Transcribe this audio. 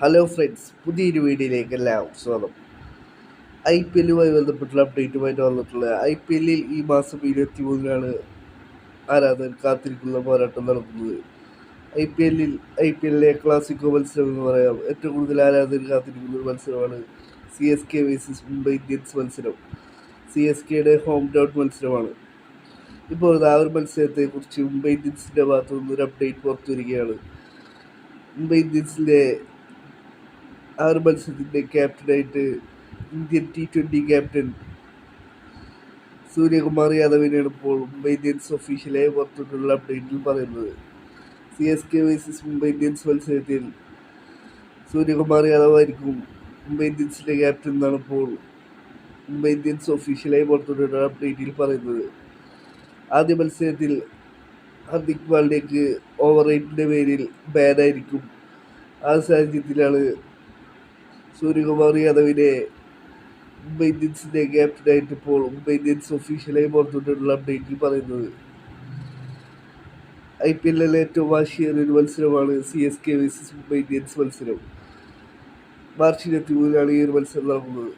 Hello friends, പുതിയൊരു വീഡിയോയിലേക്ക് എല്ലാവർക്കും സ്വാഗതം. IPL-ലുമായി ബന്ധപ്പെട്ടുള്ള അപ്ഡേറ്റുമായിട്ട് വന്നിട്ടുള്ളത്. IPL-ൽ ഈ മാസം 23-നാണ് ആരാധകർ കാത്തിരിക്കുന്ന പോരാട്ടം നടക്കുന്നത്. ഐ പി എല്ലിലെ ക്ലാസിക്കോ മത്സരം എന്ന് പറയാം. ഏറ്റവും കൂടുതൽ ആരാധകർ കാത്തിരിക്കുന്ന ഒരു മത്സരമാണ് CSK വേഴ്സസ് മുംബൈ ഇന്ത്യൻസ് മത്സരം. CSKയുടെ ഹോം ഗ്രൗണ്ട് മത്സരമാണ്. ഇപ്പോൾ ആ ഒരു മത്സരത്തെക്കുറിച്ച് മുംബൈ ഇന്ത്യൻസിൻ്റെ ഭാഗത്തു നിന്നൊരു അപ്ഡേറ്റ് പുറത്തു വരികയാണ്. മുംബൈ ഇന്ത്യൻസിൻ്റെ ആ ഒരു മത്സരത്തിൻ്റെ ക്യാപ്റ്റനായിട്ട് ഇന്ത്യൻ T20 ക്യാപ്റ്റൻ സൂര്യകുമാർ യാദവിനെയാണ് ഇപ്പോൾ മുംബൈ ഇന്ത്യൻസ് ഒഫീഷ്യലായി പുറത്തുവിട്ടുള്ള അപ്ഡേറ്റിൽ പറയുന്നത്. CSK വേഴ്സസ് മുംബൈ ഇന്ത്യൻസ് മത്സരത്തിൽ സൂര്യകുമാർ യാദവ് ആയിരിക്കും മുംബൈ ഇന്ത്യൻസിൻ്റെ ക്യാപ്റ്റൻ എന്നാണ് ഇപ്പോൾ മുംബൈ ഇന്ത്യൻസ് ഒഫീഷ്യലായി പുറത്തുവിട്ടുള്ള അപ്ഡേറ്റിൽ പറയുന്നത്. ആദ്യ മത്സരത്തിൽ ഹാർദിക് പാണ്ഡ്യയ്ക്ക് ഓവർ റേറ്റിൻ്റെ പേരിൽ ബാനായിരിക്കും. ആ സാഹചര്യത്തിലാണ് സൂര്യകുമാർ യാദവിനെ മുംബൈ ഇന്ത്യൻസിൻ്റെ ക്യാപ്റ്റനായിട്ട് ഇപ്പോൾ മുംബൈ ഇന്ത്യൻസ് ഒഫീഷ്യലായി പുറത്തുവിട്ടുള്ള അപ്ഡേറ്റിൽ പറയുന്നത്. IPL-ലെ ഏറ്റവും വാശിയേറിയ ഒരു മത്സരമാണ് CSK വേഴ്സസ് മുംബൈ ഇന്ത്യൻസ് മത്സരം. മാർച്ച് 23-നാണ് ഈ ഒരു മത്സരം നടക്കുന്നത്.